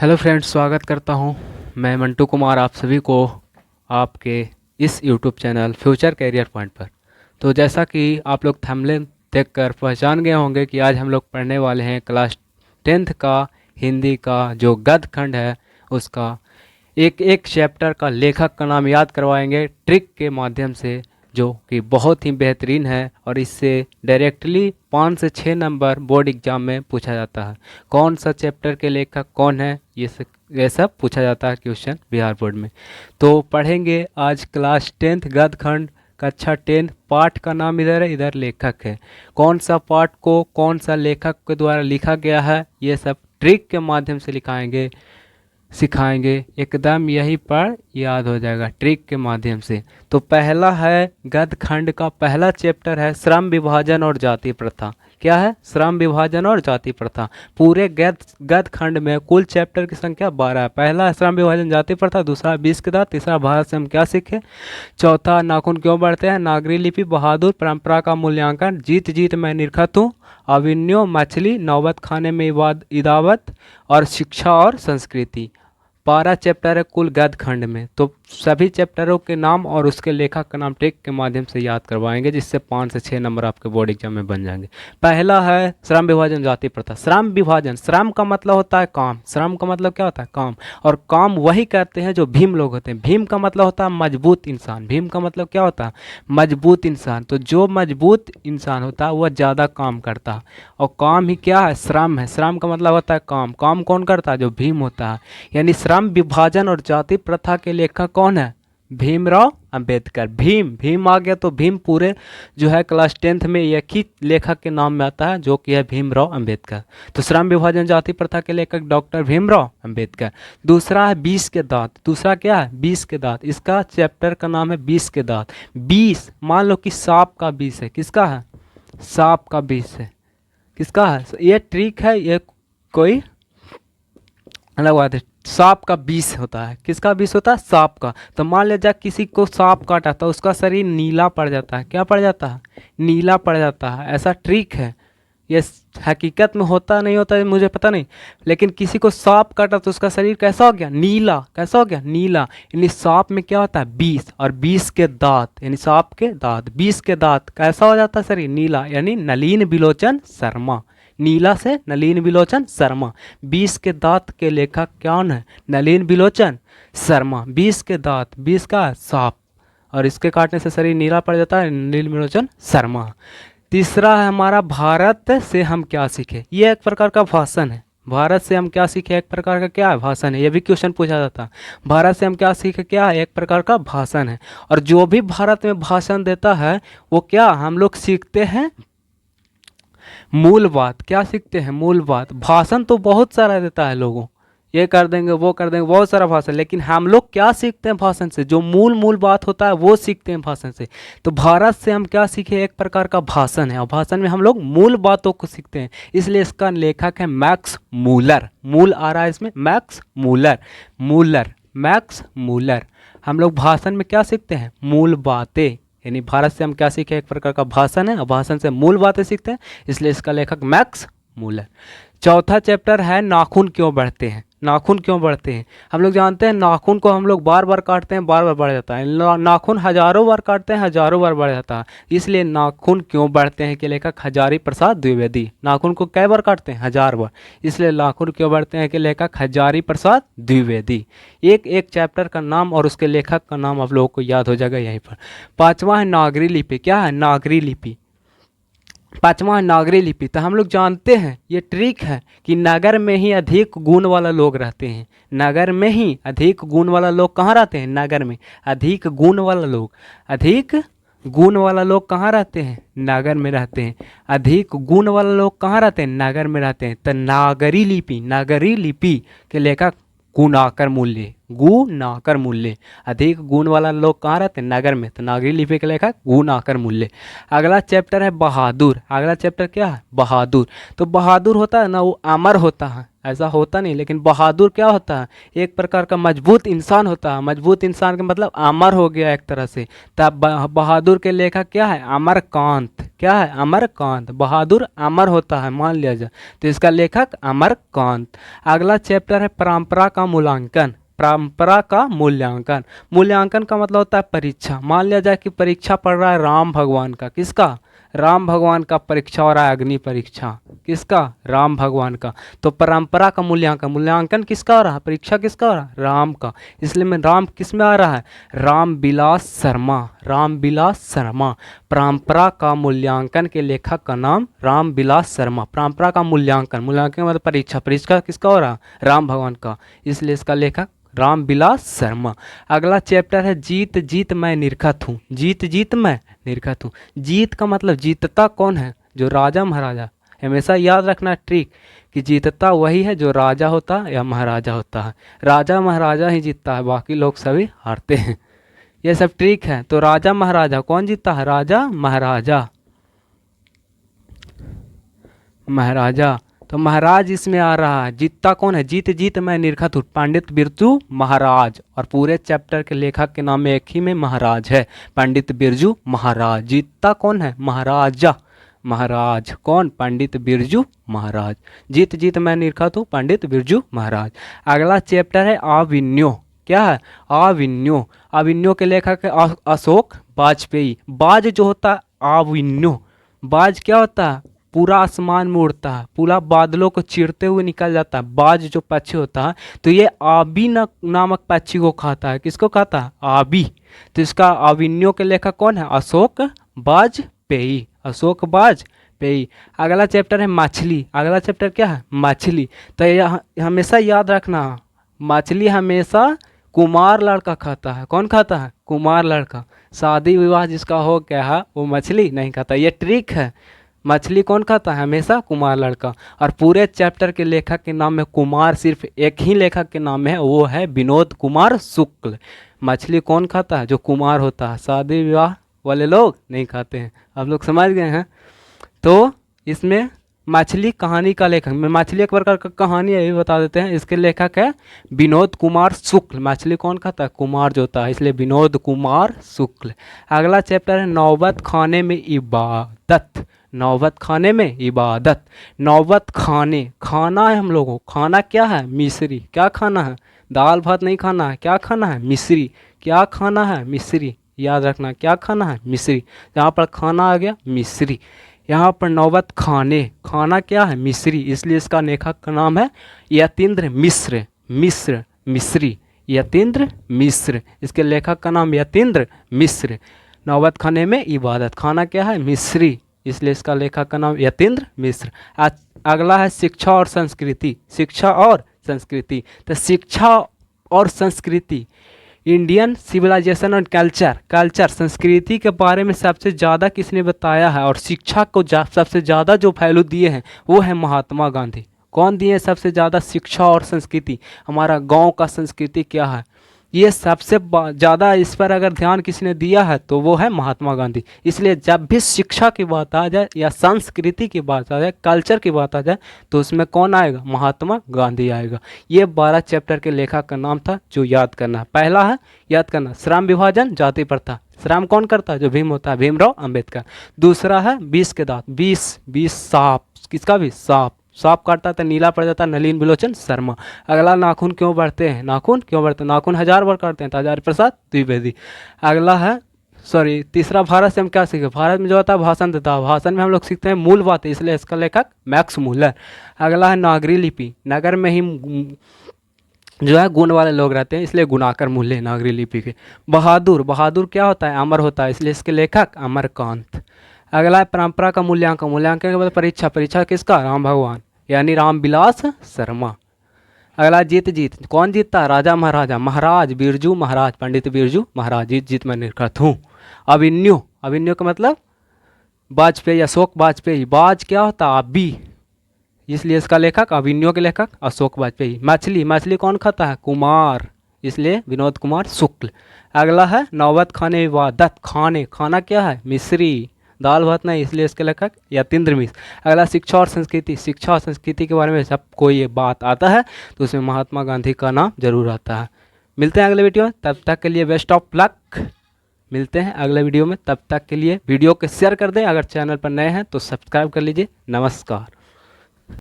Hello friends, स्वागत करता हूं मैं मंटू कुमार आप सभी को आपके इस YouTube channel future career point पर। तो जैसा कि आप लोग थंबनेल देखकर पहचान गए होंगे कि आज हम लोग पढ़ने वाले हैं क्लास 10th का हिंदी का जो गद्य खंड है उसका एक एक चैप्टर का लेखक का नाम याद करवाएंगे ट्रिक के माध्यम से, जो कि बहुत ही बेहतरीन है और इससे डायरेक्टली 5 से 6 नंबर बोर्ड एग्जाम में पूछा जाता है। कौन सा चैप्टर के लेखक कौन है ये सब पूछा जाता है क्वेश्चन बिहार बोर्ड में। तो पढ़ेंगे आज क्लास 10th गद्य खंड कक्षा 10 पाठ का नाम इधर है, इधर लेखक है। कौन सा पाठ को कौन सा लेखक के द्वारा लिखा गया है ये सब ट्रिक के माध्यम से सिखाएंगे, एकदम यहीं पर याद हो जाएगा ट्रिक के माध्यम से। तो पहला है गद्य खंड का पहला चैप्टर है श्रम विभाजन और जाति प्रथा। क्या है? श्रम विभाजन और जाति प्रथा। पूरे गद्य खंड में कुल चैप्टर की संख्या 12 है। पहला है श्रम विभाजन जाति प्रथा, दूसरा 20 के दांत, तीसरा भारत से हम क्या सीखे, चौथा नाखून क्यों बढ़ते हैं, नागरी लिपि, बहादुर, परंपरा का मूल्यांकन, जीत जीत मैं निरखत हूँ, अभिनयो, मछली, नौबत खाने में इदावत और शिक्षा और संस्कृति। 12 चैप्टर है कुल गद्य खंड में। तो सभी चैप्टरों के नाम और उसके लेखक का नाम ट्रिक के माध्यम से याद करवाएंगे, जिससे 5 से 6 नंबर आपके बोर्ड एग्जाम में बन जाएंगे। पहला है श्रम विभाजन जाति प्रथा। श्रम विभाजन, श्रम का मतलब होता है काम, श्रम का मतलब क्या होता है? काम। और काम वही करते हैं जो भीम लोग होते हैं। भीम का मतलब होता है मजबूत इंसान। भीम का मतलब क्या होता है? मजबूत इंसान। तो जो मजबूत इंसान होता है वह ज़्यादा काम करता है, और काम ही क्या है? श्रम है। श्रम का मतलब होता है काम। काम कौन करता है? जो भीम होता है। यानी श्रम विभाजन और जाति प्रथा के लेखक कौन है? भीमराव अंबेडकर। भीम आ गया तो भीम पूरे जो है क्लास 10th में एक ही लेखक के नाम में आता है, जो कि है भीमराव अंबेडकर। तो श्रम विभाजन जाति प्रथा के लेखक डॉक्टर भीमराव अंबेडकर। दूसरा है 20 के दांत। दूसरा क्या है? 20 के दांत। इसका चैप्टर का नाम है 20 के दांत। 20 मान लो कि सांप का 20 है। किसका है? सांप का 20 है। किसका है? ये ट्रिक है, ये कोई अलग बात है। सांप का विष होता है। किसका विष होता है? सांप का। तो मान लीजिए किसी को सांप काटा तो उसका शरीर नीला पड़ जाता है। क्या पड़ जाता है? नीला पड़ जाता है। ऐसा ट्रिक है। ये हकीकत में होता नहीं होता है मुझे पता नहीं, लेकिन किसी को सांप काटा तो उसका शरीर कैसा हो गया? नीला। कैसा हो गया? नीला। यानी सांप में क्या होता है? विष। और 20 के दांत यानी सांप के दांत। 20 के दांत कैसा हो जाता है शरीर? नीला। यानी नलिन बिलोचन शर्मा। नीला से नलिन बिलोचन शर्मा। 20 के दांत के लेखक कौन है? नलिन बिलोचन शर्मा। 20 के दांत, 20 का सांप, और इसके काटने से शरीर नीला पड़ जाता है, नलिन बिलोचन शर्मा। तीसरा है हमारा भारत से हम क्या सीखे। ये एक प्रकार का भाषण है। भारत से हम क्या सीखे एक प्रकार का क्या है? भाषण है। ये भी क्वेश्चन पूछा जाता है। भारत से हम क्या सीखे क्या है? एक प्रकार का भाषण है। और जो भी भारत में भाषण देता है वो क्या हम लोग सीखते हैं? मूल बात। क्या सीखते हैं? मूल बात। भाषण तो बहुत सारा देता है लोगों, ये कर देंगे वो कर देंगे, बहुत सारा भाषण, लेकिन हम लोग क्या सीखते हैं भाषण से? जो मूल बात होता है वो सीखते हैं भाषण से। तो भारत से हम क्या सीखे? एक प्रकार का भाषण है, और भाषण में हम लोग मूल बातों को सीखते हैं। इसलिए इसका लेखक है मैक्स मूलर। मूल आ रहा है इसमें, मैक्स मूलर मैक्स मूलर। हम लोग भाषण में क्या सीखते हैं? मूल बातें। यानी भारत से हम क्या सीखे? एक प्रकार का भाषण है, और भाषण से मूल बातें सीखते हैं, इसलिए इसका लेखक मैक्स मूलर। चौथा चैप्टर है नाखून क्यों बढ़ते हैं। नाखून क्यों बढ़ते हैं? हम लोग जानते हैं नाखून को हम लोग बार बार काटते हैं, बार बार बढ़ जाता है। नाखून हजारों बार काटते हैं, हजारों बार बढ़ जाता है। इसलिए नाखून क्यों बढ़ते हैं के लेखक हजारी प्रसाद द्विवेदी। नाखून को कै बार काटते हैं? 1000 बार। इसलिए नाखून क्यों बढ़ते हैं के लेखक हजारी प्रसाद द्विवेदी। एक एक चैप्टर का नाम और उसके लेखक का नाम आप लोगों को याद हो जाएगा यहीं पर। पांचवा है नागरी लिपि। क्या है? नागरी लिपि। पांचवा है नागरी लिपि। तो हम लोग जानते हैं ये ट्रिक है कि नगर में ही अधिक गुण वाला लोग रहते हैं। नगर में ही अधिक गुण वाला लोग कहाँ रहते हैं? नगर में। अधिक गुण वाला लोग, अधिक गुण वाला लोग कहाँ रहते हैं? नगर में रहते हैं। अधिक गुण वाला लोग कहाँ रहते हैं? नगर में रहते हैं। तो नागरी लिपि के लेखक गुणाकर मूल्य। अधिक गुण वाला लोग कहाँ रहते हैं? नगर में। तो नागरी लिपि के लेखक गुणाकर मूल्य। अगला चैप्टर है बहादुर। अगला चैप्टर क्या है? बहादुर। तो बहादुर होता है ना, वो अमर होता है। ऐसा होता नहीं, लेकिन बहादुर क्या होता है, एक प्रकार का मजबूत इंसान होता है। मजबूत इंसान का मतलब अमर हो गया एक तरह से। तब बहादुर के लेखक क्या है, अमरकांत। क्या है, अमरकांत। बहादुर अमर होता है मान लिया जाए, तो इसका लेखक अमरकांत। अगला चैप्टर है परंपरा का मूल्यांकन। परंपरा का मूल्यांकन। मूल्यांकन का मतलब होता है परीक्षा। मान लिया जाए कि परीक्षा पढ़ रहा है राम भगवान का। किसका, राम भगवान का परीक्षा हो रहा है, अग्नि परीक्षा। किसका, राम भगवान का। तो परंपरा का मूल्यांकन, मूल्यांकन किसका हो रहा है, परीक्षा किसका हो रहा है, राम का। इसलिए मैं राम किस में आ रहा है, राम विलास शर्मा। राम विलास शर्मा। परंपरा का मूल्यांकन के लेखक का नाम राम विलास शर्मा। परंपरा का मूल्यांकन, मूल्यांकन मतलब परीक्षा, परीक्षा किसका हो रहा है, राम भगवान का, इसलिए इसका लेखक राम विलास शर्मा। अगला चैप्टर है जीत जीत मैं निरखत हूँ। जीत जीत मैं निरखत हूँ। जीत का मतलब जीतता कौन है, जो राजा महाराजा। हमेशा याद रखना ट्रिक कि जीतता वही है जो राजा होता है या महाराजा होता है। राजा महाराजा ही जीतता है, बाकी लोग सभी हारते हैं। ये सब ट्रिक है। तो राजा महाराजा, कौन जीतता है, राजा महाराजा। महाराजा, तो महाराज इसमें आ रहा है। जीतता कौन है, जीत जीत मैं निरखत हूँ, पंडित बिरजू महाराज। और पूरे चैप्टर के लेखक के नाम में एक ही में महाराज है, पंडित बिरजू महाराज। जीतता कौन है, महाराजा। महाराज कौन, पंडित बिरजू महाराज। जीत जीत मैं निरखत हूँ, पंडित बिरजू महाराज। अगला चैप्टर है आविन्यो। क्या है, आविन्यो। आविन्यो के लेखक है अशोक वाजपेयी। बाज जो होता है आविन्यो, बाज क्या होता है, पूरा आसमान में उड़ता है, पूरा बादलों को चीरते हुए निकल जाता है। बाज जो पक्षी होता है, तो ये आबी नामक पक्षी को खाता है। किसको खाता है, आबी। तो इसका आविन्यो के लेखक कौन है, अशोक वाजपेयी। अशोक वाजपेयी। अगला चैप्टर है मछली। अगला चैप्टर क्या है, मछली। तो यह हमेशा याद रखना, मछली हमेशा कुमार लड़का खाता है। कौन खाता है, कुमार लड़का। शादी विवाह जिसका हो गया है वो मछली नहीं खाता, ये ट्रिक है। मछली कौन खाता है, हमेशा कुमार लड़का। और पूरे चैप्टर के लेखक के नाम में कुमार सिर्फ एक ही लेखक के नाम में है, वो है विनोद कुमार शुक्ल। मछली कौन खाता है, जो कुमार होता है, शादी विवाह वाले लोग नहीं खाते हैं। आप लोग समझ गए हैं। तो इसमें मछली कहानी का लेखक, मैं मछली एक प्रकार का कहानी है ये बता देते हैं, इसके लेखक है विनोद कुमार शुक्ल। मछली कौन खाता है, कुमार जो होता है, इसलिए विनोद कुमार शुक्ल। अगला चैप्टर है नौबत खाने में इबादत। नौबत खाने में इबादत। नौबत खाने, खाना है हम लोगों को। खाना क्या है, मिश्री। क्या खाना है, दाल भात नहीं खाना है, क्या खाना है, मिश्री। क्या खाना है, मिश्री। याद रखना, क्या खाना है, मिश्री। यहाँ पर खाना आ गया मिश्री। यहाँ पर नौबत खाने, खाना क्या है, मिश्री, इसलिए इसका लेखक का नाम है यतीन्द्र मिश्र। मिश्र, मिश्री, यतीन्द्र मिश्र। इसके लेखक का नाम यतीन्द्र मिश्र। नौबत खाने में इबादत, खाना क्या है, मिश्री, इसलिए इसका लेखक का नाम यतीन्द्र मिश्र। अगला है शिक्षा और संस्कृति। शिक्षा और संस्कृति। तो शिक्षा और संस्कृति, इंडियन सिविलाइजेशन और कल्चर। कल्चर, संस्कृति के बारे में सबसे ज़्यादा किसने बताया है और शिक्षा को सबसे ज़्यादा जो वैल्यू दिए हैं वो है महात्मा गांधी। कौन दिए सबसे ज़्यादा, शिक्षा और संस्कृति। हमारा गांव का संस्कृति क्या है, ये सबसे ज़्यादा इस पर अगर ध्यान किसी ने दिया है तो वो है महात्मा गांधी। इसलिए जब भी शिक्षा की बात आ जाए या संस्कृति की बात आ जाए, कल्चर की बात आ जाए, तो उसमें कौन आएगा, महात्मा गांधी आएगा। ये 12 चैप्टर के लेखक का नाम था जो याद करना है। पहला है याद करना, श्रम विभाजन जाति प्रथा। श्रम कौन करता है, जो भीम होता है, भीमराव अंबेडकर। दूसरा है 20 के दांत। 20 सांप, किसका भी, सांप। सांप काटता था नीला पड़ जाता, नलिन बिलोचन शर्मा। अगला नाखून क्यों बढ़ते हैं, नाखून क्यों बढ़ते हैं, नाखून 1000 बार काटते हैं, तो हजारी प्रसाद द्विवेदी। अगला है तीसरा, भारत से हम क्या सीखे, भारत में जो होता है भाषण देता है, भाषण में हम लोग सीखते हैं मूल बातें, इसलिए इसका लेखक मैक्स मूलर। अगला है नागरी लिपि, नगर में ही जो है गुण वाले लोग रहते हैं, इसलिए गुणाकर मूल्य नागरी लिपि के। बहादुर, बहादुर क्या होता है, अमर होता है, इसलिए इसके लेखक अमरकांत। अगला है परंपरा का मूल्यांकन। मूल्यांकन के बाद परीक्षा, परीक्षा किसका, राम भगवान यानी रामविलास शर्मा। अगला जीत जीत, कौन जीतता, राजा महाराजा। महाराज बिरजू महाराज, पंडित बिरजू महाराज। जीत जीत मैं निरखत हूँ। अभिन्यो, अभिन्यो का मतलब वाजपेयी, अशोक वाजपेयी। बाज क्या होता, आबी, इसलिए इसका लेखक, अभिन्यो के लेखक अशोक वाजपेयी। मछली, मछली कौन खाता है, कुमार, इसलिए विनोद कुमार शुक्ल। अगला है नौबत खाने विवादत। खाने, खाना क्या है, मिश्री, दाल भात नहीं, इसलिए इसके लेखक यतीन्द्र मिश्र। अगला शिक्षा और संस्कृति। शिक्षा और संस्कृति के बारे में जब कोई ये बात आता है तो उसमें महात्मा गांधी का नाम जरूर आता है। मिलते हैं अगले वीडियो में, तब तक के लिए बेस्ट ऑफ लक। मिलते हैं अगले वीडियो में, तब तक के लिए वीडियो को शेयर कर दें, अगर चैनल पर नए हैं तो सब्सक्राइब कर लीजिए। नमस्कार।